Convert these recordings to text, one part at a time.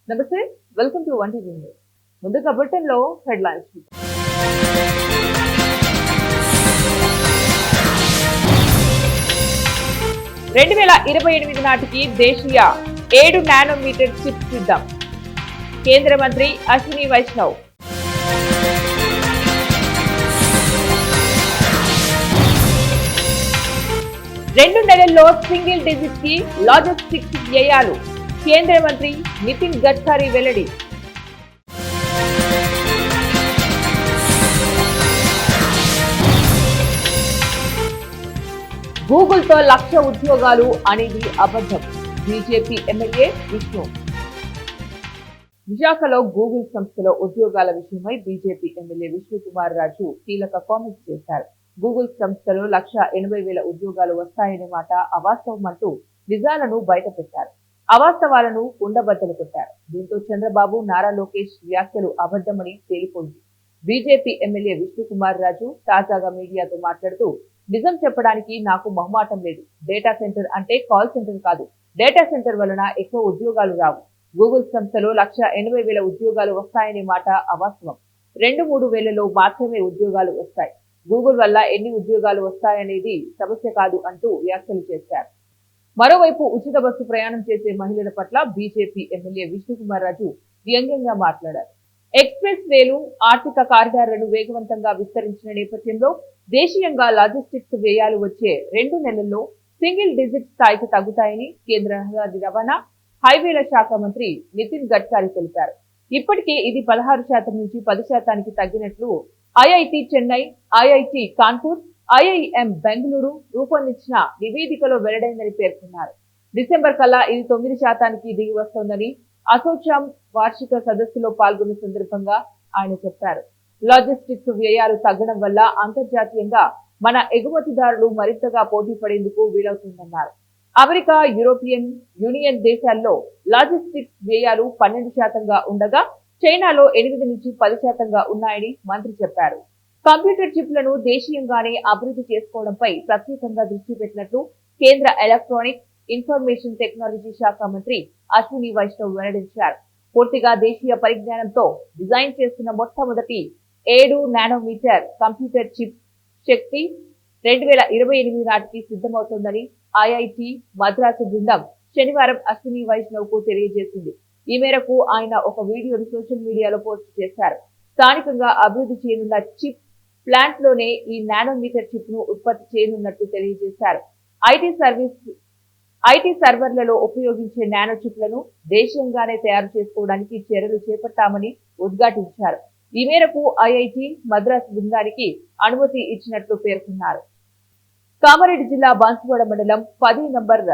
నమస్తే, welcome to one TV news. ముందుగా bulletin లో హెడ్లైన్స్. 2028 నాటికి దేశీయ 7 నానోమీటర్ చిప్ సిద్ధం. కేంద్ర మంత్రి అశ్విని వైష్ణవ్. రెండు నెలల్లో సింగిల్ డిజిట్ కి లాజిస్టిక్స్ వ్యయాలు. కేంద్ర మంత్రి నితిన్ గడ్కరీ వెల్లడి. గూగుల్తో 1,00,000 ఉద్యోగాలు అనేది అబద్ధం. BJP MLA Vishnu. విశాఖలో గూగుల్ సంస్థలో ఉద్యోగాల విషయమై బీజేపీ ఎమ్మెల్యే విష్ణు కుమార్ రాజు కీలక కామెంట్స్ చేశారు. గూగుల్ సంస్థలో 1,80,000 ఉద్యోగాలు వస్తాయనే మాట అవాస్తవమంటూ నిజాలను బయటపెట్టారు. అవాస్తవాలను కుండబద్దలు కొట్టారు. దీంతో చంద్రబాబు, నారా లోకేష్ వ్యాఖ్యలు అబద్ధమని తేలిపోయింది. బీజేపీ ఎమ్మెల్యే విష్ణు కుమార్ రాజు తాజాగా మీడియాతో మాట్లాడుతూ, నిజం చెప్పడానికి నాకు మొహమాటం లేదు. డేటా సెంటర్ అంటే కాల్ సెంటర్ కాదు. డేటా సెంటర్ వలన ఎక్కువ ఉద్యోగాలు రావు. గూగుల్ సంస్థలో 1,80,000 ఉద్యోగాలు వస్తాయనే మాట అవాస్తవం. 2-3 వేలలో మాత్రమే ఉద్యోగాలు వస్తాయి. గూగుల్ వల్ల ఎన్ని ఉద్యోగాలు వస్తాయనేది సమస్య కాదు అంటూ వ్యాఖ్యలు చేశారు. మరోవైపు ఉచిత బస్సు ప్రయాణం చేసే మహిళల పట్ల బీజేపీ ఎమ్మెల్యే విష్ణు కుమార్ రాజు వ్యంగ్యంగా మాట్లాడారు. ఎక్స్ప్రెస్ వేలు, ఆర్థిక కారిడార్లను వేగవంతంగా విస్తరించిన నేపథ్యంలో దేశీయంగా లాజిస్టిక్స్ వ్యయాలు వచ్చే 2 నెలల్లో సింగిల్ డిజిట్ స్థాయికి తగ్గుతాయని కేంద్ర రహదారి రవాణా, హైవేల శాఖ మంత్రి నితిన్ గడ్కరీ తెలిపారు. ఇప్పటికే ఇది 16% నుంచి 10% తగ్గినట్లు IIT Chennai, IIT Kanpur, IIM Bengaluru రూపొందించిన నివేదికలో వెల్లడైందని పేర్కొన్నారు. డిసెంబర్ కల్లా ఇది 9% దిగి వస్తోందని అసోచామ్ వార్షిక సదస్సులో పాల్గొన్న సందర్భంగా ఆయన చెప్పారు. లాజిస్టిక్స్ వ్యయాలు తగ్గడం వల్ల అంతర్జాతీయంగా మన ఎగుమతిదారులు మరింతగా పోటీ పడేందుకు వీలవుతుందన్నారు. అమెరికా, యూరోపియన్ యూనియన్ దేశాల్లో లాజిస్టిక్స్ వ్యయాలు 12% ఉండగా చైనాలో 8 నుంచి 10% ఉన్నాయని మంత్రి చెప్పారు. కంప్యూటర్ చిప్లను దేశీయంగానే అభివృద్ధి చేసుకోవడంపై ప్రత్యేకంగా దృష్టి పెట్టినట్లు కేంద్ర ఎలక్ట్రానిక్స్, ఇన్ఫర్మేషన్ టెక్నాలజీ శాఖ మంత్రి అశ్విని వైష్ణవ్ వెల్లడించారు. పూర్తిగా దేశీయ పరిజ్ఞానంతో డిజైన్ చేస్తున్న మొట్టమొదటి 7 నానోమీటర్ కంప్యూటర్ చిప్ శక్తి 2028 నాటికి సిద్ధమవుతోందని ఐఐటి మద్రాసు బృందం శనివారం అశ్విని వైష్ణవ్ కు తెలియజేసింది. ఈ మేరకు ఆయన ఒక వీడియోను సోషల్ మీడియాలో పోస్ట్ చేశారు. స్థానికంగా అభివృద్ధి చేయనున్న చిప్ ప్లాంట్ లోనే ఈ నానోమీటర్ చిప్ ను ఉత్పత్తి చేయనున్నట్లు తెలియజేశారు. ఐటీ సర్వర్లలో ఉపయోగించే నానో చిప్లను దేశీయంగానే తయారు చేసుకోవడానికి చర్యలు చేపట్టామని ఉద్ఘాటించారు. ఈ మేరకు ఐఐటి మద్రాస్ బృందానికి అనుమతి ఇచ్చినట్లు పేర్కొన్నారు. కామారెడ్డి జిల్లా బాన్సువాడ మండలం 10 నంబర్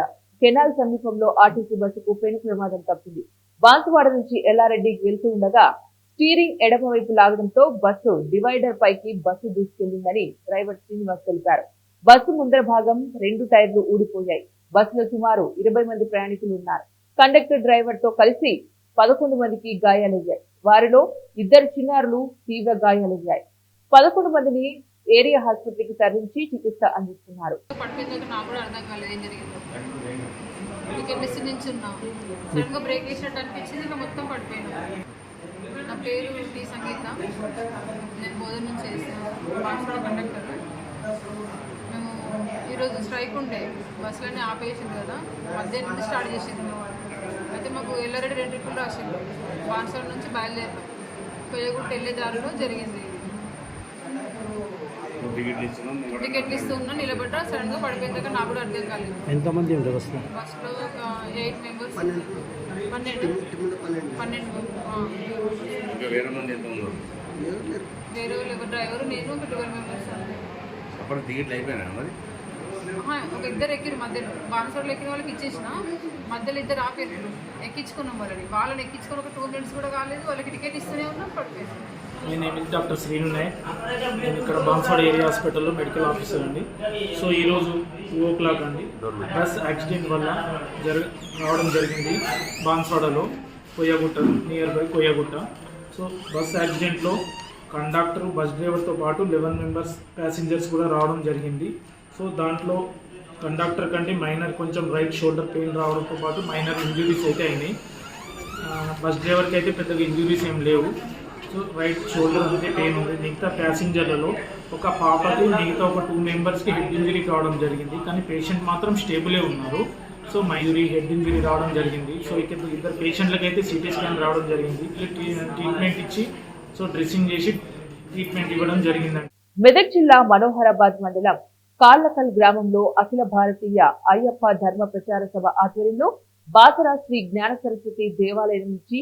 కెనాల్ సమీపంలో ఆర్టీసీ బస్సుకు పెను ప్రమాదం తప్పింది. బాన్సువాడ నుంచి ఎల్లారెడ్డికి వెళ్తూ ఉండగా స్టీరింగ్ ఎడమవైపు లాగడంతో బస్సు డివైడర్ పైకి బస్సు దూసుకెళ్లిందని డ్రైవర్ శ్రీనివాస్ తెలిపారు. బస్సు ముందర భాగం 2 టైర్లు ఊడిపోయాయి. బస్సులో సుమారు 20 మంది ప్రయాణికులు ఉన్నారు. కండక్టర్, డ్రైవర్ తో కలిసి 11 మందికి గాయాలయ్యాయి. వారిలో 2 చిన్నారులు తీవ్ర గాయాలయ్యాయి. 11 మందిని ఏరియా ఆసుపత్రికి తరలించి చికిత్స అందిస్తున్నారు. నా పేరు టీ సంగీత. నేను బోధన నుంచి చేసాను కండక్టర్. మేము ఈరోజు స్ట్రైక్ ఉండే బస్సులన్నీ ఆపేసింది కదా, మధ్యాహ్నం నుండి స్టార్ట్ చేసింది. అయితే మాకు ఎల్లారెడ్డి 2 ట్రిప్పులు రాసింది. బాన్సువాడ నుంచి బయలుదేరాం. కొయ్యగుట్ట వెళ్ళే దారిలో జరిగింది. టికెట్లు ఇస్తున్నా నిలబడ్డా, సడన్గా పడిపోయిన దగ్గర నాకు కూడా అర్థం కాలేదు. ఎంతమంది ఉంటారు బస్సులో? ఒక 8 మెంబర్స్, 12 వేరే వాళ్ళు డ్రైవరు, నేను ఒక 12 మెంబర్స్. ఒక 2 ఎక్కిరు మధ్యలో. బాన్సువాడలో ఎక్కిన వాళ్ళకి ఇచ్చేసిన, మధ్యలో 2 ఆపేరు. ఎక్కించుకున్నాం వాళ్ళని ఎక్కించుకొని ఒక 2 మినిట్స్ కూడా కాలేదు. వాళ్ళకి టికెట్ ఇస్తూనే ఉన్నాం, పడిపోయాను. నేను డాక్టర్ శ్రీను నాయక్. నేను ఇక్కడ బాన్సువాడ ఏరియా హాస్పిటల్లో మెడికల్ ఆఫీసర్ అండి. సో ఈరోజు 2 o'clock అండి బస్ యాక్సిడెంట్ వల్ల రావడం జరిగింది బాన్సువాడలో, Koyyagutta, near by Koyyagutta. So bus యాక్సిడెంట్లో కండక్టర్, బస్ డ్రైవర్తో పాటు 11 మెంబర్స్ ప్యాసింజర్స్ కూడా రావడం జరిగింది. సో దాంట్లో కండక్టర్ కంటే మైనర్ కొంచెం రైట్ షోల్డర్ పెయిన్ రావడంతో పాటు మైనర్ ఇంజరీస్ అయితే అయినాయి. బస్ డ్రైవర్కి అయితే పెద్దగా ఇంజురీస్ ఏం లేవు. సో రైట్ షోల్డర్ అంతే పెయిన్ ఉంది. మిగతా ప్యాసింజర్లలో ఒక పాపకి మిగతా ఒక 2 మెంబర్స్కి హెడ్ ఇంజరీ కావడం జరిగింది. కానీ పేషెంట్ మాత్రం స్టేబులే ఉన్నారు. సో మైజరీ హెడ్ ఇంజరీ రావడం జరిగింది. సో ఇద్దరు పేషెంట్లకి అయితే సిటీ స్కాన్ రావడం జరిగింది. ట్రీట్మెంట్ ఇచ్చి సో డ్రెస్సింగ్ చేసి ట్రీట్మెంట్ ఇవ్వడం జరిగిందండి. మెదక్ జిల్లా మనోహరాబాద్ మండలం కాళ్ళకల్ గ్రామంలో అఖిల భారతీయ అయ్యప్ప ధర్మ ప్రచార సభ ఆధ్వర్యంలో బాసరా శ్రీ జ్ఞాన సరస్వతి దేవాలయం నుంచి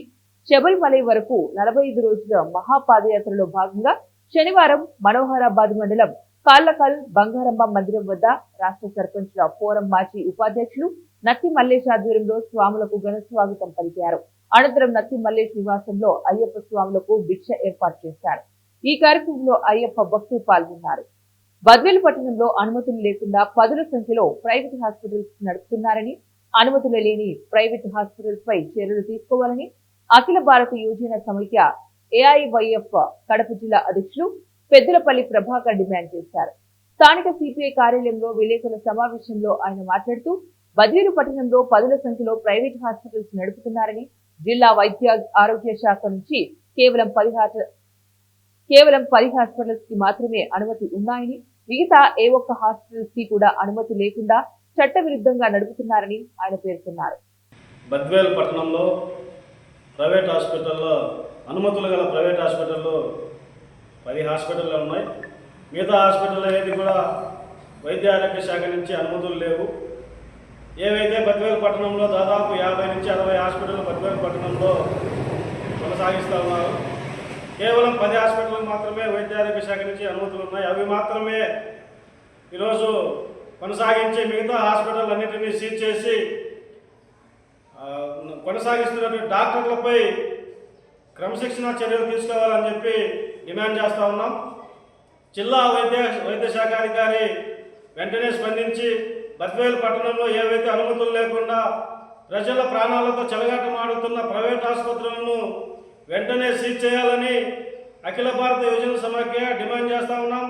శబరిమలై వరకు 45 రోజుల మహాపాదయాత్రలో భాగంగా శనివారం మనోహరాబాద్ మండలం కాళ్ళకల్ బంగారమ్మ మందిరం వద్ద రాష్ట్ర సర్పంచ్ల ఫోరం మాజీ ఉపాధ్యక్షులు నత్తి మల్లేష్ ఆధ్వర్యంలో స్వాములకు ఘన స్వాగతం పలికారు. అనంతరం నత్తి మల్లేష్ నివాసంలో అయ్యప్ప స్వాములకు భిక్ష ఏర్పాటు చేశారు. ఈ కార్యక్రమంలో అయ్యప్ప భక్తులు పాల్గొన్నారు. బద్వేలు పట్టణంలో అనుమతులు లేకుండా పదుల సంఖ్యలో ప్రైవేట్ హాస్పిటల్స్ నడుపుతున్నారని, అనుమతులు లేని ప్రైవేట్ హాస్పిటల్స్ పై చర్యలు తీసుకోవాలని అఖిల భారత యువజన సమైక్య ఏఐవైఎఫ్ కడప జిల్లా అధ్యక్షులు పెద్దలపల్లి ప్రభాకర్ డిమాండ్ చేశారు. స్థానిక సిపిఐ కార్యాలయంలో విలేకరుల సమావేశంలో ఆయన మాట్లాడుతూ బద్వేలు పట్టణంలో పదుల సంఖ్యలో ప్రైవేట్ హాస్పిటల్స్ నడుపుతున్నారని, జిల్లా వైద్య ఆరోగ్య శాఖ నుంచి కేవలం 10 హాస్పిటల్స్ కి మాత్రమే అనుమతి ఉన్నాయని, మిగతా ఏ ఒక్క హాస్పిటల్స్ కి కూడా అనుమతి లేకుండా చట్ట విరుద్ధంగా నడుపుతున్నారని ఆయన పేర్కొన్నారు. బద్వేలు పట్టణంలో ప్రైవేట్ హాస్పిటల్లో అనుమతులు గల ప్రైవేట్ హాస్పిటల్లో 10 హాస్పిటల్లో ఉన్నాయి. మిగతా హాస్పిటల్లో ఏది కూడా వైద్య ఆరోగ్య శాఖ నుంచి అనుమతులు లేవు. ఏవైతే బద్వేలు పట్టణంలో దాదాపు 50 నుంచి 60 హాస్పిటల్ బద్వేలు పట్టణంలో కొనసాగిస్తూ ఉన్నారు. కేవలం 10 హాస్పిటల్ మాత్రమే వైద్య ఆరోగ్య శాఖ నుంచి అనుమతులు ఉన్నాయి. అవి మాత్రమే ఈరోజు కొనసాగించి మిగతా హాస్పిటల్ అన్నింటినీ సీజ్ చేసి కొనసాగిస్తున్నటువంటి డాక్టర్లపై క్రమశిక్షణ చర్యలు తీసుకోవాలని చెప్పి డిమాండ్ చేస్తూ ఉన్నాం. జిల్లా వైద్య శాఖ అధికారి వెంటనే స్పందించి బద్వేలు పట్టణంలో ఏవైతే అనుమతులు లేకుండా ప్రజల ప్రాణాలతో చెలగాటమాడుతున్న ప్రైవేట్ ఆసుపత్రులను వెంటనే సీజ్ చేయాలని అఖిల భారత యువజన సమైక్య డిమాండ్ చేస్తూ ఉన్నాం.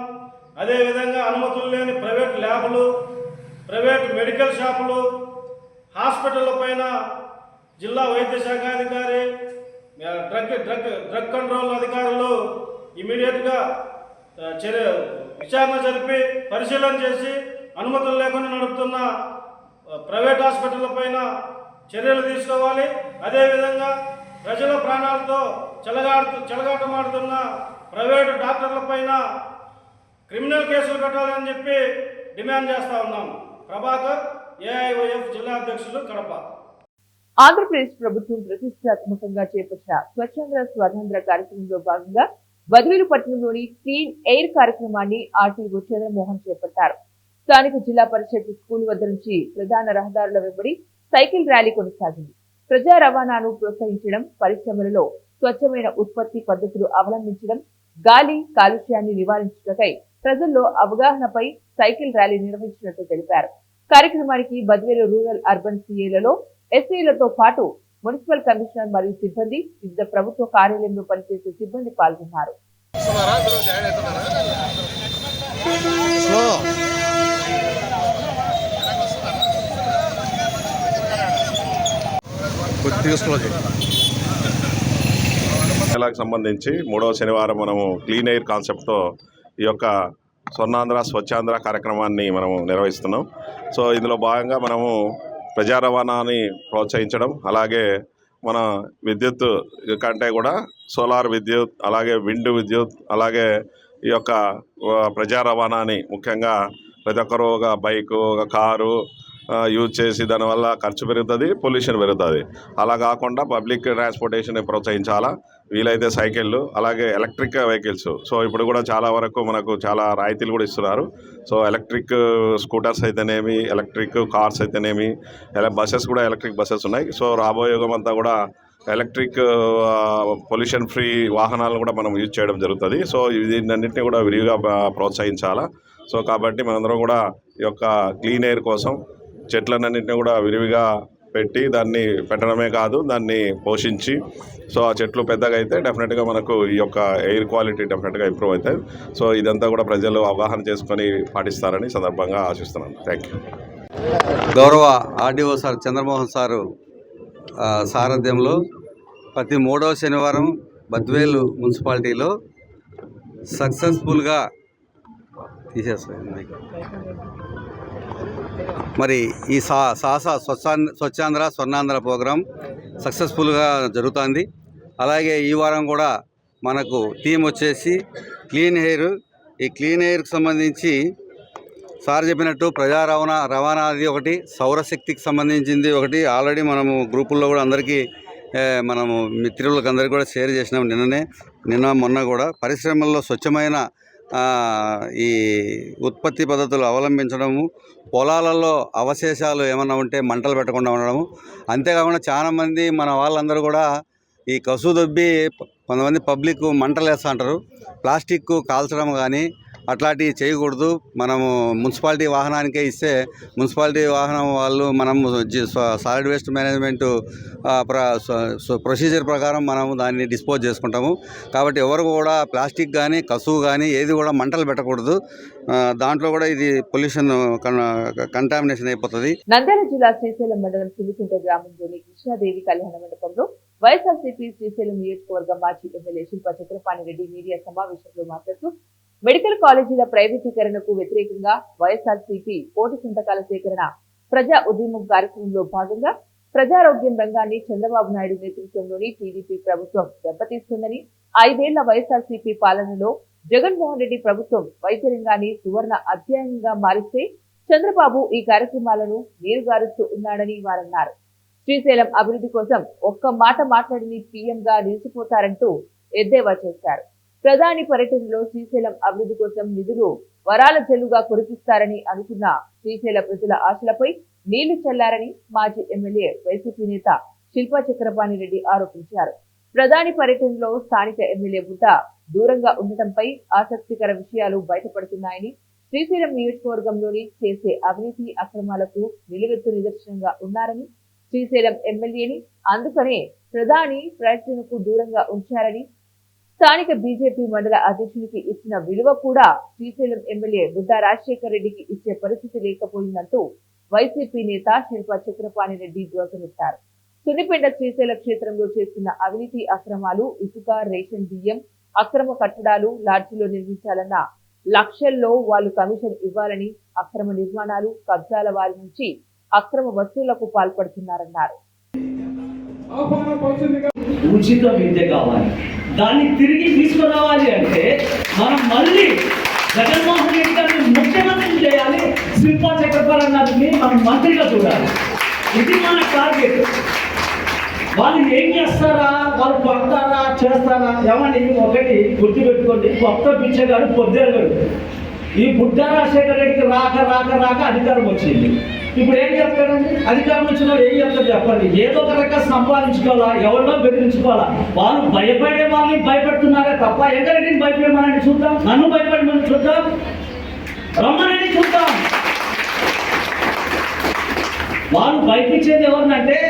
అదేవిధంగా అనుమతులు లేని ప్రైవేట్ ల్యాబ్లు, ప్రైవేట్ మెడికల్ షాపులు, హాస్పిటళ్ల పైన జిల్లా వైద్య శాఖ అధికారి, డ్రగ్ కంట్రోల్ అధికారులు ఇమీడియట్గా విచారణ జరిపి పరిశీలన చేసి అనుమతులు లేకుండా నడుపుతున్న ప్రైవేట్ హాస్పిటళ్ల పైన చర్యలు తీసుకోవాలి. అదేవిధంగా ప్రజల ప్రాణాలతో చెలగాటమాడుతున్న ప్రైవేటు డాక్టర్ల పైన క్రిమినల్ కేసులు కట్టాలని చెప్పి డిమాండ్ చేస్తూ ఉన్నాం. ప్రభాకర్, ఏఐవైఎఫ్ జిల్లా అధ్యక్షులు, కడప. ఆంధ్రప్రదేశ్ ప్రభుత్వం ప్రతిష్టాత్మకంగా చేపట్టిన స్వచ్ఛంద స్వర్ణాంధ్ర కార్యక్రమంలో భాగంగా బద్వేలు పట్టణంలోని క్లీన్ ఎయిర్ కార్యక్రమాన్ని ఆర్టీఓ చంద్రమోహన్ చేపట్టారు. స్థానిక జిల్లా పరిషత్ స్కూల్ వద్ద నుంచి ప్రధాన రహదారుల వెంబడి సైకిల్ ర్యాలీ కొనసాగింది. ప్రజా రవాణాను ప్రోత్సహించడం, పరిశ్రమలలో స్వచ్ఛమైన ఉత్పత్తి పద్ధతులు అవలంబించడం, గాలి కాలుష్యాన్ని నివారించటకై ప్రజల్లో అవగాహనపై సైకిల్ ర్యాలీ నిర్వహించినట్టు తెలిపారు. కార్యక్రమానికి బద్వేలు రూరల్ అర్బన్ సిఏలలో ఎస్ఐలతో పాటు మున్సిపల్ కమిషనర్ మరియు సిబ్బంది, వివిధ ప్రభుత్వ కార్యాలయంలో పనిచేసే సిబ్బంది పాల్గొన్నారు. నెలకు సంబంధించి 3వ శనివారం మనము క్లీన్ ఎయిర్ కాన్సెప్ట్తో ఈ యొక్క స్వర్ణాంధ్ర స్వచ్ఛాంధ్ర కార్యక్రమాన్ని మనము నిర్వహిస్తున్నాం. సో ఇందులో భాగంగా మనము ప్రజా రవాణాని ప్రోత్సహించడం, అలాగే మన విద్యుత్ కంటే కూడా సోలార్ విద్యుత్, అలాగే విండ్ విద్యుత్, అలాగే ఈ యొక్క ప్రజా రవాణాని ముఖ్యంగా ప్రతి ఒక్కరు ఒక బైకు, ఒక కారు యూజ్ చేసి దానివల్ల ఖర్చు పెరుగుతుంది, పొల్యూషన్ పెరుగుతుంది. అలా కాకుండా పబ్లిక్ ట్రాన్స్పోర్టేషన్ ప్రోత్సహించాలా. వీలైతే సైకిళ్ళు, అలాగే ఎలక్ట్రిక్ వెహికల్స్. సో ఇప్పుడు కూడా చాలా వరకు మనకు చాలా రాయితీలు కూడా ఇస్తున్నారు. సో ఎలక్ట్రిక్ స్కూటర్స్ అయితేనేమి, ఎలక్ట్రిక్ కార్స్ అయితేనేమి, బస్సెస్ కూడా ఎలక్ట్రిక్ బస్సెస్ ఉన్నాయి. సో రాబోయే యుగం అంతా కూడా ఎలక్ట్రిక్ పొల్యూషన్ ఫ్రీ వాహనాలను కూడా మనం యూజ్ చేయడం జరుగుతుంది. సో దీన్నింటినీ కూడా విరివిగా ప్రోత్సహించాలా. సో కాబట్టి మనందరం కూడా ఈ యొక్క క్లీన్ ఎయిర్ కోసం చెట్లన్నింటినీ కూడా విరివిగా పెట్టి దాన్ని పెట్టడమే కాదు, దాన్ని పోషించి, సో ఆ చెట్లు పెద్దగా అయితే డెఫినెట్గా మనకు ఈ యొక్క ఎయిర్ క్వాలిటీ డెఫినెట్గా ఇంప్రూవ్ అవుతుంది. సో ఇదంతా కూడా ప్రజలు అవగాహన చేసుకొని పాటిస్తారని సందర్భంగా ఆశిస్తున్నాను. Thank you. గౌరవ ఆర్డీఓ సార్ చంద్రమోహన్ సారు సారథ్యంలో ప్రతి 3వ శనివారం బద్వేలు మున్సిపాలిటీలో సక్సెస్ఫుల్గా మరి ఈ స్వచ్ఛాంధ్ర స్వర్ణాంధ్ర ప్రోగ్రాం సక్సెస్ఫుల్గా జరుగుతుంది. అలాగే ఈ వారం కూడా మనకు టీం వచ్చేసి క్లీన్ ఎయిర్. ఈ క్లీన్ ఎయిర్కి సంబంధించి సార్ చెప్పినట్టు ప్రజా రవాణాది ఒకటి, సౌరశక్తికి సంబంధించింది ఒకటి. ఆల్రెడీ మనము గ్రూపుల్లో కూడా అందరికీ మనము మిత్రులకు అందరికీ కూడా షేర్ చేసినాం. నిన్న మొన్న కూడా పరిశ్రమల్లో స్వచ్ఛమైన ఈ ఉత్పత్తి పద్ధతులు అవలంబించడము, పొలాలలో అవశేషాలు ఏమన్నా ఉంటే మంటలు పెట్టకుండా ఉండడము. అంతేకాకుండా చాలామంది మన వాళ్ళందరూ కూడా ఈ కసు దొబ్బి కొంతమంది పబ్లిక్ మంటలు వేస్తూ ఉంటారు. ప్లాస్టిక్ కాల్చడం కానీ అట్లాంటివి చేయకూడదు. మనము మున్సిపాలిటీ వాహనానికే ఇస్తే మున్సిపాలిటీ వాహనం వాళ్ళు మనము సాలిడ్ వేస్ట్ మేనేజ్మెంట్ ప్రొసీజర్ ప్రకారం మనము దాన్ని డిస్పోజ్ చేసుకుంటాము. కాబట్టి ఎవరు కూడా ప్లాస్టిక్ కానీ కసువు కానీ ఏది కూడా మంటలు పెట్టకూడదు. దాంట్లో కూడా ఇది పొల్యూషన్ కంటామినేషన్ అయిపోతుంది. నంద్యాల జిల్లా శ్రీశైలం మండలం సిలికుంట గ్రామంలోని కృష్ణాదేవి కళ్యాణ మండపంలో వైఎస్ఆర్సీపీ శ్రీశైలం నియోజకవర్గం మాజీ ఎమ్మెల్యే శిల్పా చక్రపాణి రెడ్డి మీడియా సమావేశంలో మాట్లాడుతూ మెడికల్ కాలేజీల ప్రైవేటీకరణకు వ్యతిరేకంగా వైఎస్ఆర్సీపీ కోటి సంతకాల సేకరణ ప్రజా ఉద్యమం కార్యక్రమంలో భాగంగా ప్రజారోగ్యం రంగాన్ని చంద్రబాబు నాయుడు నేతృత్వంలోని టీడీపీ ప్రభుత్వం దెబ్బతీస్తుందని, 5 ఏళ్ల వైఎస్ఆర్సీపీ పాలనలో జగన్మోహన్ రెడ్డి ప్రభుత్వం వైద్య రంగాన్ని సువర్ణ అధ్యాయంగా మారిస్తే చంద్రబాబు ఈ కార్యక్రమాలను నీరుగారుస్తూ ఉన్నాడని వారన్నారు. శ్రీశైలం అభివృద్ధి కోసం ఒక్క మాట మాట్లాడిని పీఎంగా నిలిచిపోతారంటూ ఎద్దేవా చేశారు. ప్రధాని పర్యటనలో శ్రీశైలం అభివృద్ధి కోసం నిధులు వరాల జల్లుగా కురిపిస్తారని అనుకున్న శ్రీశైల ప్రజల ఆశలపై నీళ్లు చల్లారని మాజీ ఎమ్మెల్యే వైసీపీ నేత శిల్పా చక్రపాణి రెడ్డి ఆరోపించారు. ప్రధాని పర్యటనలో స్థానిక ఎమ్మెల్యే బుట్ట దూరంగా ఉండటంపై ఆసక్తికర విషయాలు బయటపడుతున్నాయని, శ్రీశైలం నియోజకవర్గంలోని చేసే అవినీతి అక్రమాలకు నిలువెత్తు నిదర్శనంగా ఉన్నారని, శ్రీశైలం ఎమ్మెల్యేని అందుకనే ప్రధాని పర్యటనకు దూరంగా ఉంచారని, స్థానిక బీజేపీ మండల అధ్యక్షునికి ఇచ్చిన విలువ కూడా శ్రీశైలం ఎమ్మెల్యే బుడ్డా రాజశేఖర్ రెడ్డికి ఇచ్చే పరిస్థితి లేకపోయిందంటూ వైసీపీ నేత శిల్పా చక్రపాణి రెడ్డి ధ్వజమెత్తారు. సున్నిపేట శ్రీశైల క్షేత్రంలో చేస్తున్న అవినీతి అక్రమాలు, ఇసుక, రేషన్ బియ్యం, అక్రమ కట్టడాలు, లాడ్జీలో నిర్మించాలన్న లక్ష్యంలో వాళ్ళు కమిషన్ ఇవ్వాలని, అక్రమ నిర్మాణాలు, కబ్జాల వారి నుంచి అక్రమ వసూళ్లకు పాల్పడుతున్నారన్నారు. ఉచిత విద్య కావాలి, దాన్ని తిరిగి తీసుకురావాలి అంటే మనం మళ్ళీ జగన్మోహన్ రెడ్డి గారిని ముఖ్యమంత్రి చేయాలి, శిల్పా చక్రపాణి గారిని మనం మంత్రిగా చూడాలి. ఇది మన టార్గెట్. వాళ్ళు ఏం చేస్తారా, వాళ్ళు పడతారా, చేస్తారా? ఏమని ఒకటి గుర్తుపెట్టుకోండి, కొత్త పిచ్చగాడు పొద్దుగాడు. ఈ బుడ్డా రాజశేఖర రెడ్డికి రాక అధికారం వచ్చింది. ఇప్పుడు ఏం చెప్తాడండి? అధికారం వచ్చిన ఏం చెప్తారు చెప్పండి? ఏదో ఒక రకంగా సంపాదించుకోవాలా, ఎవరినో బెదిరించుకోవాలా. వాళ్ళు భయపడే వాళ్ళని భయపెడుతున్నారే తప్ప ఎంకరెడ్డిని భయపడమనండి చూద్దాం, నన్ను భయపడమని చూద్దాం, రమ్మనండి చూద్దాం. వాళ్ళు భయపించేది ఎవరినంటే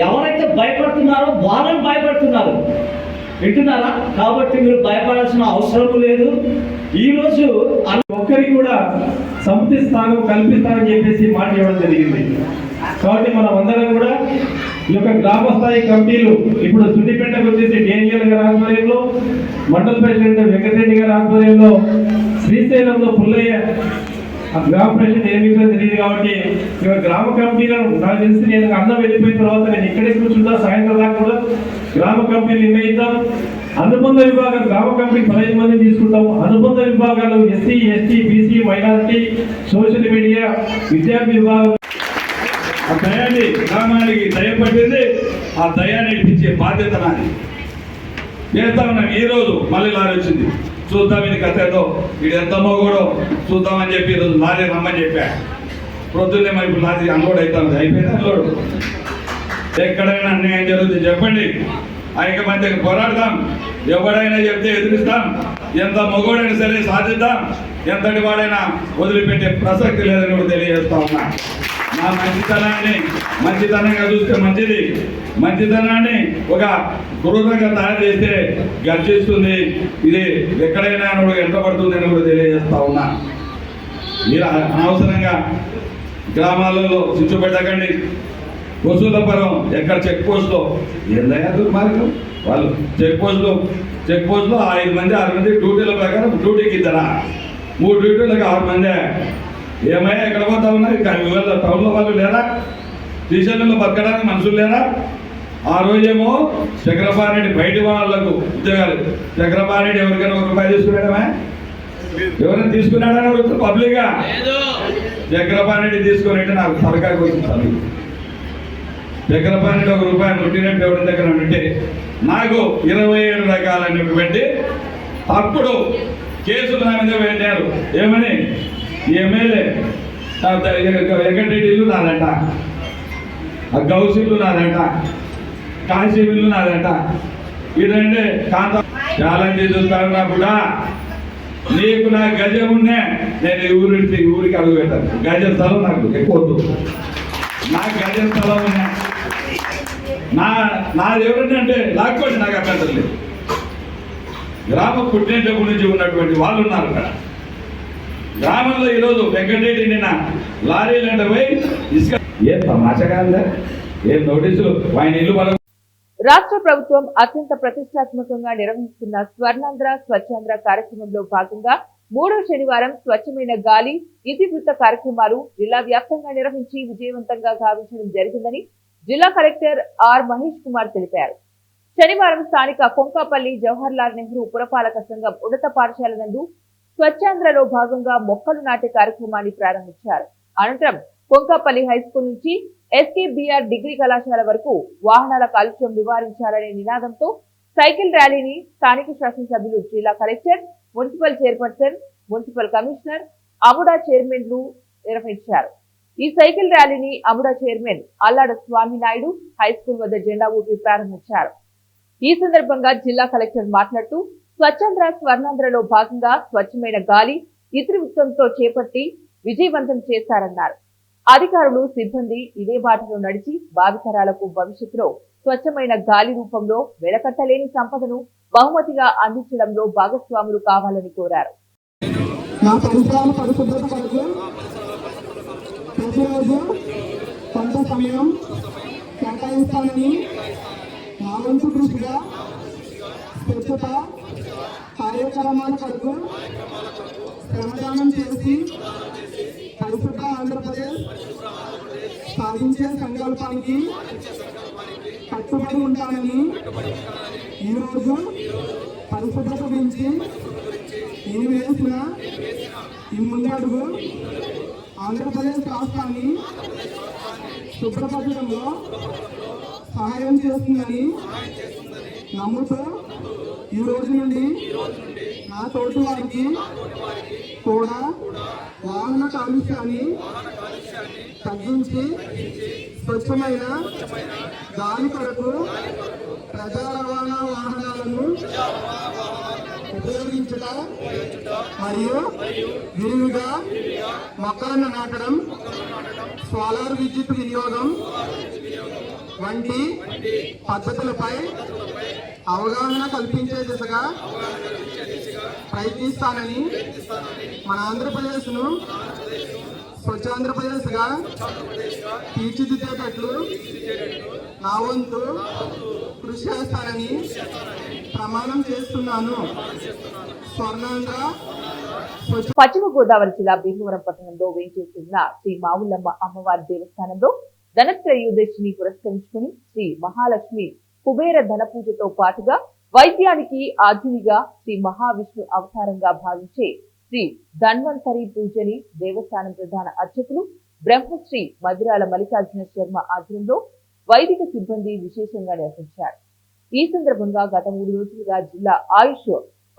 ఎవరైతే భయపడుతున్నారో వాళ్ళని భయపడుతున్నారు. వింటున్నారా? కాబట్టి మీరు భయపడాల్సిన అవసరం లేదు. ఈరోజు ఒక్కరికి కూడా సమితి స్థానం కల్పిస్తానని చెప్పేసి మాట ఇవ్వడం జరిగింది. కాబట్టి మనం అందరం కూడా ఈ యొక్క గ్రామ స్థాయి కమిటీలు ఇప్పుడు సున్నిపేటకు వచ్చేసి డేనియల్ గారి ఆధ్వర్యంలో, మండల ప్రెసిడెంట్ వెంకటరెడ్డి గారి ఆధ్వర్యంలో, శ్రీశైలంలో పుల్లయ్య గ్రామ ప్రెసిడెంట్ ఏమి తెలియదు కాబట్టి ఇక గ్రామ కమిటీలను నాకు తెలిసి నేను అన్నం వెళ్ళిపోయిన తర్వాత నేను ఇక్కడే కూర్చుంటా, సాయంత్రం దాకా కూడా గ్రామ కమిటీలు నిర్ణయిద్దాం. అనుబంధ విభాగాలు గ్రామ కమిటీ 15 మందిని తీసుకుంటాము. అనుబంధ విభాగాలు SC, ST, BC, minority, social media, విద్యార్థి విభాగం. ఆ దయాన్ని గ్రామానికి దయపట్టింది, ఆ దయాన్ని ఇప్పించే బాధ్యత నాది. చేస్తా ఉన్నాం. ఈరోజు మళ్ళీ లారీ వచ్చింది, చూద్దాం ఇది కథ ఏదో, ఇది ఎంత మోగోడో చూద్దామని చెప్పి ఈరోజు లారీ రమ్మని చెప్పా. ప్రొద్దున్నే మరి ఇప్పుడు లారీ అన్లోడ్ అవుతాను, అయిపోయింది అన్లోడ్. ఎక్కడైనా అన్యాయం జరుగుతుంది చెప్పండి, ఐకమత్యంగా పోరాడదాం. ఎవడైనా చెప్తే ఎదురిస్తాం, ఎంత మగోడైనా సరే సాధిద్దాం, ఎంతటి వాడైనా వదిలిపెట్టే ప్రసక్తి లేదని కూడా తెలియజేస్తా ఉన్నా. నా మంచితనంగా చూస్తే మంచిది, మంచితనాన్ని ఒక క్రూరంగా తయారు చేస్తే గర్జిస్తుంది. ఇది ఎక్కడైనా ఎంటబడుతుంది అని కూడా తెలియజేస్తా ఉన్నా. మీరు అనవసరంగా గ్రామాలలో చిచ్చు పెట్టకండి. వసూలపురం ఎక్కడ చెక్ పోస్ట్లో ఏందయ్యా దుర్మార్గం వాళ్ళు చెక్ పోస్ట్లో 5 మంది 6 మంది డ్యూటీల ప్రకారం డ్యూటీకి ఇద్దరా 3 డ్యూటీలకు 6 మందే ఏమయ్యా ఎక్కడ పోతా ఉన్నాయి టౌన్లో వాళ్ళు లేరా శ్రీశైలంలో బతకడానికి మనుషులు లేరా ఆ రోజేమో చక్రపాణి బయటి వాళ్ళకు ఉద్యోగాలు చక్రపాణి ఎవరికైనా ₹1 తీసుకున్నాడమే ఎవరైనా తీసుకున్నాడని అడుగుతారు పబ్లిక్గా చక్రపాణి తీసుకుని నాకు సరకాకు వచ్చింది చక్రపాణి ₹1 ముట్టినట్టు ఎవరి దగ్గర ఉంటే నాకు 27 రకాలైనటువంటి అప్పుడు కేసులు నా మీద పెట్టారు ఏమని ఎమ్మెల్యే వెంకటరెడ్డి ఇల్లు నాదంట గౌసిల్లు నాదంట కాశీవిల్లు నాదంట ఇదంటే కాంత ఛాలెంజ్ చూస్తాను కూడా నీకు నా గజం ఉన్నా నేను ఊరికి అడుగు పెట్టాను గజ స్థలం నాకు ఎక్కువ నాకు గజ స్థలం ఉన్నా నాది ఎవరంటే లాక్కోండి నాకు అభ్యంతరం లేదు గ్రామ పుట్టినప్పటి నుంచి ఉన్నటువంటి వాళ్ళు ఉన్నారు అక్కడ గ్రామంలో ఈరోజు వెంకటరెడ్డి నిన్న లారీలు అంటే పోయి ఇసుక ఏం తమాషగా ఉందా ఏం నోటీసులు ఆయన ఇల్లు రాష్ట్ర ప్రభుత్వం అత్యంత ప్రతిష్టాత్మకంగా నిర్వహిస్తున్న స్వర్ణాంధ్ర స్వచ్ఛాంధ్ర కార్యక్రమంలో భాగంగా 3వ శనివారం స్వచ్ఛమైన గాలి ఇతివృత్త కార్యక్రమాలు జిల్లా వ్యాప్తంగా నిర్వహించి విజయవంతంగా గావించడం జరిగిందని జిల్లా కలెక్టర్ ఆర్ మహేష్ కుమార్ తెలిపారు. శనివారం స్థానిక కొంకాపల్లి జవహర్లాల్ నెహ్రూ పురపాలక సంఘం ఉన్నత పాఠశాల నందు స్వచ్ఛాంధ్రలో భాగంగా మొక్కలు నాటే కార్యక్రమాన్ని ప్రారంభించారు. అనంతరం కొంకాపల్లి హైస్కూల్ నుంచి ఎస్కేబిఆర్ డిగ్రీ కళాశాల వరకు వాహనాల కాలుష్యం నివారించాలనే నినాదంతో సైకిల్ ర్యాలీని స్థానిక శాసనసభ్యులు, జిల్లా collector, municipal chairperson, municipal commissioner, AMUDA చైర్మన్లు నిర్వహించారు. ఈ సైకిల్ ర్యాలీని అముడా చైర్మన్ అల్లాడ స్వామి నాయుడు హైస్కూల్ వద్ద జెండా ఊపి ప్రారంభించారు. ఈ సందర్భంగా జిల్లా కలెక్టర్ మాట్లాడుతూ స్వచ్ఛాంధ్ర స్వర్ణాంధ్రలో భాగంగా స్వచ్ఛమైన గాలి ఇతివృత్తంతో చేపట్టి విజయవంతం చేశారన్నారు. అధికారులు, సిబ్బంది ఇదే బాటలో నడిచి భావితరాలకు భవిష్యత్తులో స్వచ్ఛమైన గాలి రూపంలో వెలకట్టలేని సంపదను బహుమతిగా అందించడంలో భాగస్వాములు కావాలని కోరారు. ప్రతిరోజు కొంత సమయం కేటాయిస్తానని నా వంతు కృషిగా స్వచ్ఛత కార్యక్రమాల కొరకు శ్రమదానం చేసి పరిశుభ్ర ఆంధ్రప్రదేశ్ సాధించే సంకల్పానికి కట్టుబడి ఉంటానని ఈరోజు పరిశుభ్రత గురించి నేను వేసిన ఈ ముందు అడుగు ఆంధ్రప్రదేశ్ రాష్ట్రాన్ని శుభ్రపరచడంలో సహాయం చేస్తుందని నమ్ముతూ ఈ రోజు నుండి నా తోటి వారికి కూడా వాహన కాలుష్యాన్ని తగ్గించి స్వచ్ఛమైన గాలి కొరకు ప్రజా రవాణా వాహనాలను ఉపయోగించడం మరియు విరివిగా మొక్కలను నాటడం, సోలార్ విద్యుత్ వినియోగం వంటి పద్ధతులపై అవగాహన కల్పించే దిశగా ప్రయత్నిస్తానని, మన ఆంధ్రప్రదేశ్ను స్వచ్ఛాంధ్రప్రదేశ్గా తీర్చిదిద్దేటట్లు నా వంతు కృషి చేస్తానని ప్రమాణం చేస్తున్నాను. స్వర్ణాంధ్ర. పశ్చిమ గోదావరి జిల్లా భీమవరం పట్టణంలో వేంచేసిన శ్రీ మావులమ్మ అమ్మవారి దేవస్థానంలో ధనత్రయోదశిని పురస్కరించుకుని శ్రీ మహాలక్ష్మి కుబేర ధన పూజతో పాటుగా వైద్యానికి ఆధునిగా శ్రీ మహావిష్ణు అవతారంగా భావించే శ్రీ ధన్వంతరి పూజని దేవస్థానం ప్రధాన అర్చకులు బ్రహ్మశ్రీ మధురాల మల్లికార్జున శర్మ ఆధ్వర్యంలో వైదిక సిబ్బంది విశేషంగా నిర్వహించారు. ఈ సందర్భంగా గత 3 రోజులుగా జిల్లా ఆయుష్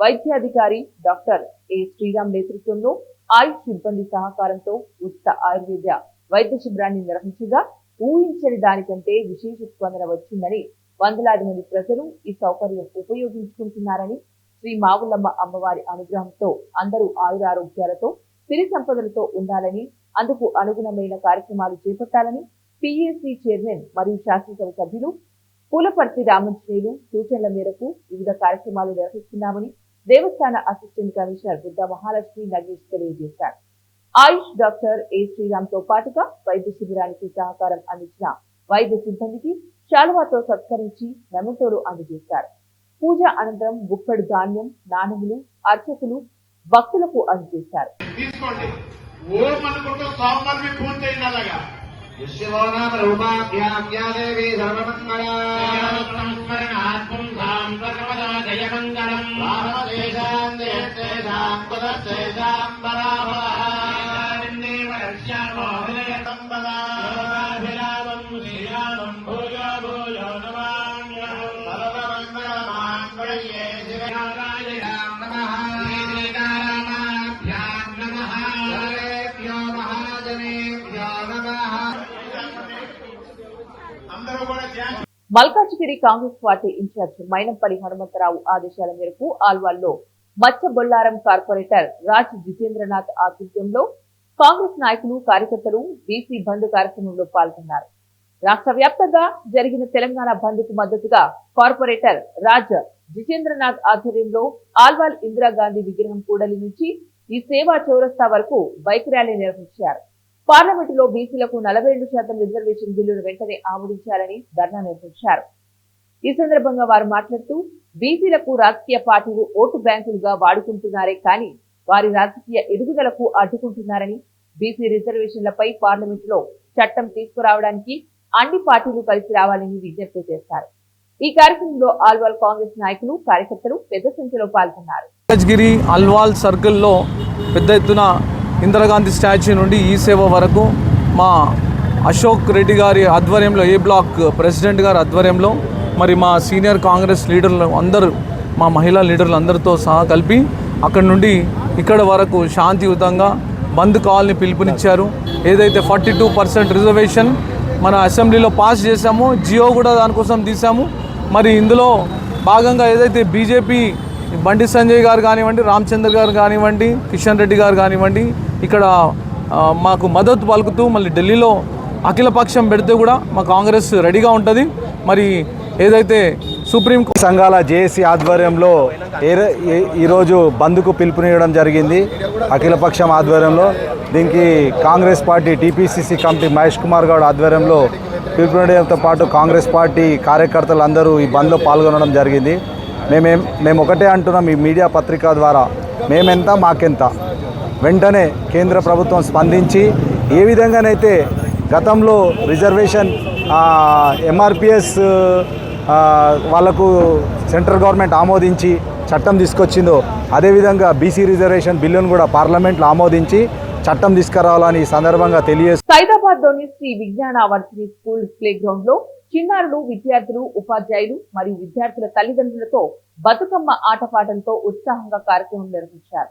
వైద్యాధికారి డాక్టర్ ఏ శ్రీరామ్ నేతృత్వంలో ఆయుష్ సిబ్బంది సహకారంతో ఉచిత ఆయుర్వేద వైద్య శిబిరాన్ని నిర్వహించగా ఊహించని దానికంటే విశేష స్పందన వచ్చిందని, వందలాది మంది ప్రజలు ఈ సౌకర్యం ఉపయోగించుకుంటున్నారని, శ్రీ మావులమ్మ అమ్మవారి అనుగ్రహంతో అందరూ ఆయురారోగ్యాలతో సిరి సంపదలతో ఉండాలని, అందుకు అనుగుణమైన కార్యక్రమాలు చేపట్టాలని పిఎస్సి చైర్మన్ మరియు శాసనసభ సభ్యులు పూలపర్తి రామంజనేయులు సూచనల మేరకు వివిధ కార్యక్రమాలు నిర్వహిస్తున్నామని దేవస్థాన అసిస్టెంట్ కమిషనర్ బుద్ధ మహాలక్ష్మి నగేష్ తెలియజేశారు. ఆయుష్ డాక్టర్ ఏ శ్రీరామ్ తో పాటుగా వైద్య శిబిరానికి సహకారం అందించిన వైద్య సిబ్బందికి శాలువాతో సత్కరించి మెమంటోలు అందజేశారు. పూజ అనంతరం గుప్పెడు ధాన్యం, నాణెములు అర్చకులు భక్తులకు అందజేశారు. మల్కాజిగిరి కాంగ్రెస్ పార్టీ ఇన్ఛార్జ్ మైనంపల్లి హనుమంతరావు ఆదేశాల మేరకు ఆల్వాల్లో మచ్చబొల్లారం కార్పొరేటర్ రాజ్ జితేంద్రనాథ్ ఆధ్వర్యంలో కాంగ్రెస్ నాయకులు కార్యకర్తలు బీసీ బంద్ కార్యక్రమంలో పాల్గొన్నారు. రాష్ట్ర వ్యాప్తంగా జరిగిన తెలంగాణ బంద్ కు మద్దతుగా కార్పొరేటర్ రాజ్ జితేంద్రనాథ్ ఆధ్వర్యంలో ఆల్వాల్ ఇందిరాగాంధీ విగ్రహం కూడలి నుంచి ఈ సేవా చౌరస్తా వరకు బైక్ ర్యాలీ నిర్వహించారు. పార్లమెంటులో బీసీలకు 42% రిజర్వేషన్ బిల్లును వెంటనే ఆమోదించాలని ధర్నా నిర్వహించారు. ఈ సందర్భంగా వారు మాట్లాడుతూ బీసీలకు రాజకీయ పార్టీలు ఓటు బ్యాంకులుగా వాడుకుంటున్నారే కానీ వారి రాజకీయ ఎదుగుదలకు అడ్డుకుంటున్నారని, బీసీ రిజర్వేషన్లపై పార్లమెంటులో చట్టం తీసుకురావడానికి అన్ని పార్టీలు కలిసి రావాలని విజ్ఞప్తి చేశారు. ఈ కార్యక్రమంలో ఆల్వాల్ కాంగ్రెస్ నాయకులు కార్యకర్తలు పెద్ద సంఖ్యలో పాల్గొన్నారు. మల్కాజ్గిరి ఆల్వాల్ సర్కిల్లో పెద్ద ఎత్తున ఇందిరాగాంధీ స్టాచ్యూ నుండి ఈ సేవ వరకు మా అశోక్ రెడ్డి గారి ఆధ్వర్యంలో, ఏ బ్లాక్ ప్రెసిడెంట్ గారి ఆధ్వర్యంలో, మరి మా సీనియర్ కాంగ్రెస్ లీడర్లు అందరూ, మా మహిళా లీడర్లు అందరితో సహా కలిపి అక్కడి నుండి ఇక్కడ వరకు శాంతియుతంగా బంద్ కావాలని పిలుపునిచ్చారు. ఏదైతే 42% రిజర్వేషన్ మన అసెంబ్లీలో పాస్ చేశామో, జియో కూడా దానికోసం తీసాము. మరి ఇందులో భాగంగా ఏదైతే బీజేపీ బండి సంజయ్ గారు కానివ్వండి, రామచంద్ర గారు కానివ్వండి, కిషన్ రెడ్డి గారు కానివ్వండి, ఇక్కడ మాకు మద్దతు పలుకుతూ మళ్ళీ ఢిల్లీలో అఖిలపక్షం పెడితే కూడా మా కాంగ్రెస్ రెడీగా ఉంటుంది. మరి ఏదైతే సుప్రీం సంఘాల జేఏసీ ఆధ్వర్యంలో ఈరోజు బంద్కు పిలుపునివ్వడం జరిగింది. అఖిలపక్షం ఆధ్వర్యంలో దీనికి Congress party TPCC committee Mahesh Kumar Goud ఆధ్వర్యంలో పిలుపునివ్వడంతో పాటు కాంగ్రెస్ పార్టీ కార్యకర్తలు అందరూ ఈ బంద్లో పాల్గొనడం జరిగింది. మేము ఒకటే అంటున్నాం, ఈ మీడియా పత్రిక ద్వారా, మేమెంత మాకెంత. వెంటనే కేంద్ర ప్రభుత్వం స్పందించి ఏ విధంగానైతే గతంలో రిజర్వేషన్ ఎంఆర్పిఎస్ వాళ్లకు సెంట్రల్ గవర్నమెంట్ ఆమోదించి చట్టం తీసుకొచ్చిందో అదేవిధంగా బీసీ రిజర్వేషన్ బిల్లును కూడా పార్లమెంట్లో ఆమోదించి చట్టం తీసుకురావాలని ఈ సందర్భంగా తెలియజేస్తారు. సైదాబాద్లోని శ్రీ విజ్ఞాన వర్సిటీ స్కూల్ ప్లే గ్రౌండ్ లో చిన్నారులు, విద్యార్థులు, ఉపాధ్యాయులు మరియు విద్యార్థుల తల్లిదండ్రులతో బతుకమ్మ ఆటపాటలతో ఉత్సాహంగా కార్యక్రమం నిర్వహించారు.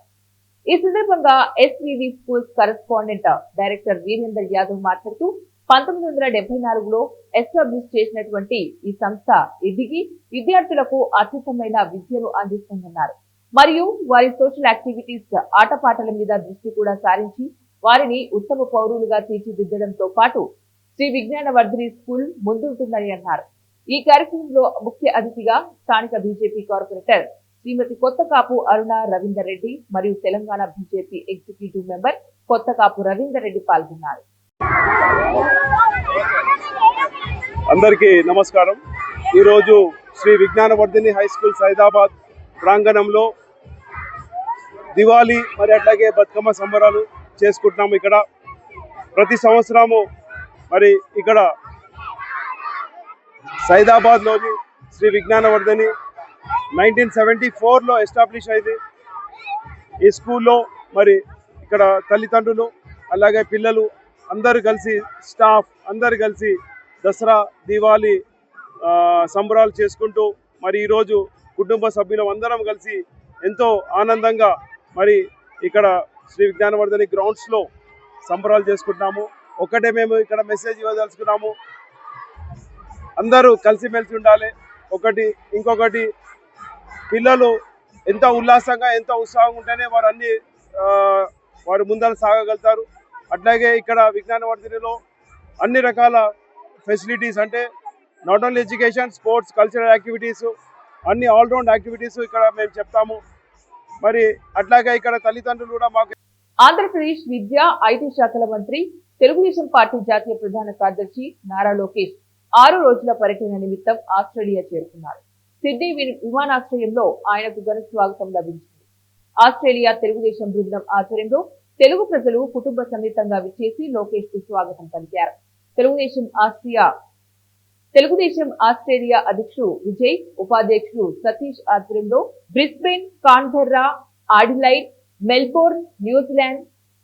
ఈ సందర్భంగా SVV schools correspondent director Virender Yadav మాట్లాడుతూ 1974లో ఎస్టాబ్లిష్ చేసినటువంటి ఈ సంస్థ ఎదిగి విద్యార్థులకు అత్యుత్తమైన విద్యను అందిస్తుందన్నారు. మరియు వారి సోషల్ యాక్టివిటీస్, ఆటపాటల మీద దృష్టి కూడా సారించి వారిని ఉత్తమ పౌరులుగా తీర్చిదిద్దడంతో పాటు శ్రీ విజ్ఞాన వర్ధిని స్కూల్ ముందుంటుందని అన్నారు. ఈ కార్యక్రమంలో ముఖ్య అతిథిగా స్థానిక బీజేపీ కార్పొరేటర్ శ్రీమతి కొత్తకాపు అరుణ రవీందర్ రెడ్డి మరియు Telangana BJP executive member Kothakapu Ravinder Reddy పాల్గొన్నారు. అందరికీ నమస్కారం. ఈరోజు శ్రీ విజ్ఞాన వర్ధిని హై స్కూల్ సైదాబాద్ ప్రాంగణంలో దివాళీ మరి అట్లాగే బతుకమ్మ సంబరాలు చేసుకుంటున్నాము. ఇక్కడ ప్రతి సంవత్సరము మరి ఇక్కడ సైదాబాద్లోని శ్రీ విజ్ఞాన వర్ధిని 1974లో ఎస్టాబ్లిష్ అయింది. ఈ స్కూల్లో మరి ఇక్కడ తల్లిదండ్రులు అలాగే పిల్లలు అందరూ కలిసి, స్టాఫ్ అందరు కలిసి దసరా, దివాళీ సంబరాలు చేసుకుంటూ మరి ఈరోజు కుటుంబ సభ్యులు అందరం కలిసి ఎంతో ఆనందంగా మరి ఇక్కడ శ్రీ విజ్ఞానవర్ధని గ్రౌండ్స్లో సంబరాలు చేసుకుంటున్నాము. ఒకటే మేము ఇక్కడ మెసేజ్ ఇవ్వదలుచుకున్నాము, అందరూ కలిసిమెలిసి ఉండాలి. ఇంకొకటి పిల్లలు ఎంత ఉల్లాసంగా, ఎంత ఉత్సాహంగా ఉంటేనే వారు ముందర సాగగలుగుతారు. అట్లాగే ఇక్కడ విజ్ఞానవర్ధినిలో అన్ని రకాల ఫెసిలిటీస్, అంటే not only education, sports, cultural activities, అన్ని ఆల్రౌండ్ యాక్టివిటీస్ ఇక్కడ మేము చెప్తాము. మరి అట్లాగే ఇక్కడ తల్లిదండ్రులు కూడా మాకు. ఆంధ్రప్రదేశ్ విద్యా, ఐటీ శాఖల మంత్రి, తెలుగుదేశం పార్టీ జాతీయ ప్రధాన కార్యదర్శి నారా లోకేష్ 6 రోజుల పర్యటన నిమిత్తం ఆస్ట్రేలియా చేరుకున్నారు. సిడ్నీ విమానాశ్రయంలో ఆయనకు ఘన స్వాగతం లభించింది. ఆస్ట్రేలియా తెలుగుదేశం బృందం ఆధ్వర్యంలో తెలుగు ప్రజలు కుటుంబ సమేతంగా విచ్చేసి లోకేష్ కు స్వాగతం పలికారు. తెలుగుదేశం ఆస్ట్రేలియా అధ్యక్షుడు విజయ్, ఉపాధ్యక్షుడు సతీష్ ఆధ్వర్యంలో Brisbane, Canberra, Adelaide, Melbourne, New Zealand,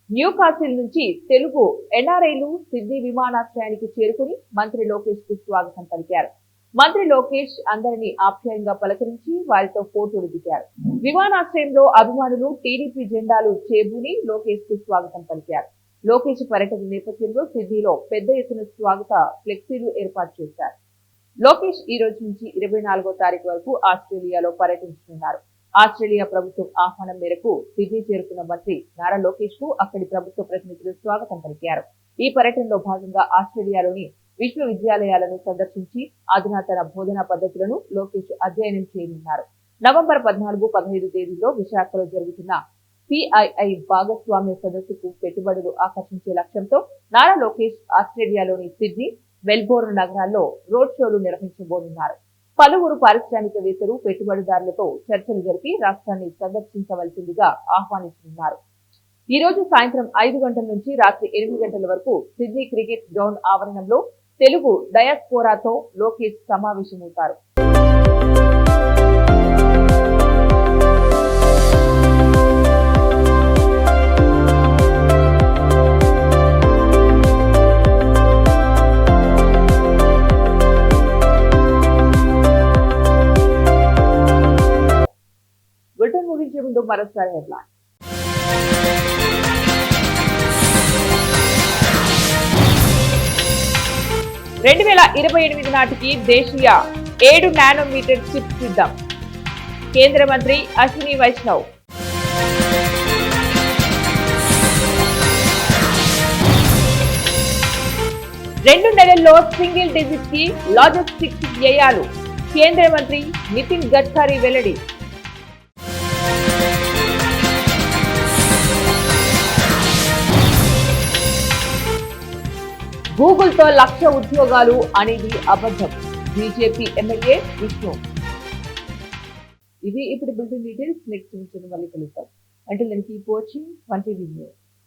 Newcastle నుంచి తెలుగు ఎన్ఆర్ఐలు సిడ్నీ విమానాశ్రయానికి చేరుకుని మంత్రి లోకేష్ కు స్వాగతం పలికారు. మంత్రి లోకేష్ అందరినీ ఆప్యాయంగా పలకరించి వారితో ఫోటోలు దిగారు. విమానాశ్రయంలో అభిమానులు టీడీపీ జెండాలు చేబూని లోకేష్ కు స్వాగతం పలికారు. లోకేష్ పర్యటన నేపథ్యంలో సిడ్నీలో పెద్ద ఎత్తున స్వాగత ఫ్లెక్సీలు ఏర్పాటు చేశారు. లోకేష్ ఈ రోజు నుంచి 24వ తారీఖు వరకు ఆస్ట్రేలియాలో పర్యటించనున్నారు. ఆస్ట్రేలియా ప్రభుత్వం ఆహ్వానం మేరకు సిడ్నీ చేరుకున్న మంత్రి నారా లోకేష్ కు అక్కడి ప్రభుత్వ ప్రతినిధులు స్వాగతం పలికారు. ఈ పర్యటనలో భాగంగా ఆస్ట్రేలియాలోని విశ్వవిద్యాలయాలను సందర్శించి అధునాతన బోధనా పద్ధతులను లోకేష్ అధ్యయనం చేయనున్నారు. నవంబర్ 14, 15 తేదీల్లో విశాఖలో జరుగుతున్న CII భాగస్వామ్య సదస్సుకు పెట్టుబడులు ఆకర్షించే లక్ష్యంతో నారా లోకేష్ ఆస్ట్రేలియాలోని సిడ్నీ, మెల్బోర్న్ నగరాల్లో రోడ్ షోలు నిర్వహించబోనున్నారు. పలువురు పారిశ్రామికవేత్తలు, పెట్టుబడిదారులతో చర్చలు జరిపి రాష్ట్రాన్ని సందర్శించవలసిందిగా ఆహ్వానించనున్నారు. ఈ రోజు సాయంత్రం 5 గంటల నుంచి రాత్రి 8 గంటల వరకు సిడ్నీ క్రికెట్ గ్రౌండ్ ఆవరణంలో తెలుగు డయాస్పోరాతో లోకేష్ సమావేశమవుతారు. బులెటిన్ ముగించే ముందు మరోసారి హెడ్లైన్. 2028 నాటికి దేశీయ 7 నానోమీటర్ చిప్ సిద్ధం. కేంద్ర మంత్రి అశ్విని వైష్ణవ్. రెండు నెలల్లో సింగిల్ డిజిట్ కి లాజిస్టిక్స్ వ్యయాలు. కేంద్ర మంత్రి నితిన్ గడ్కరీ వెల్లడి. గూగుల్ తో 1,00,000 ఉద్యోగాలు అనేది అబద్ధం. BJP MLA Vishnu. ఇవి ఇప్పుడు బులెటిన్ డీటెయిల్స్. నెక్స్ట్ మళ్ళీ కలుద్దాం. అంటే కీప్ వాచింగ్ 1 TV న్యూస్.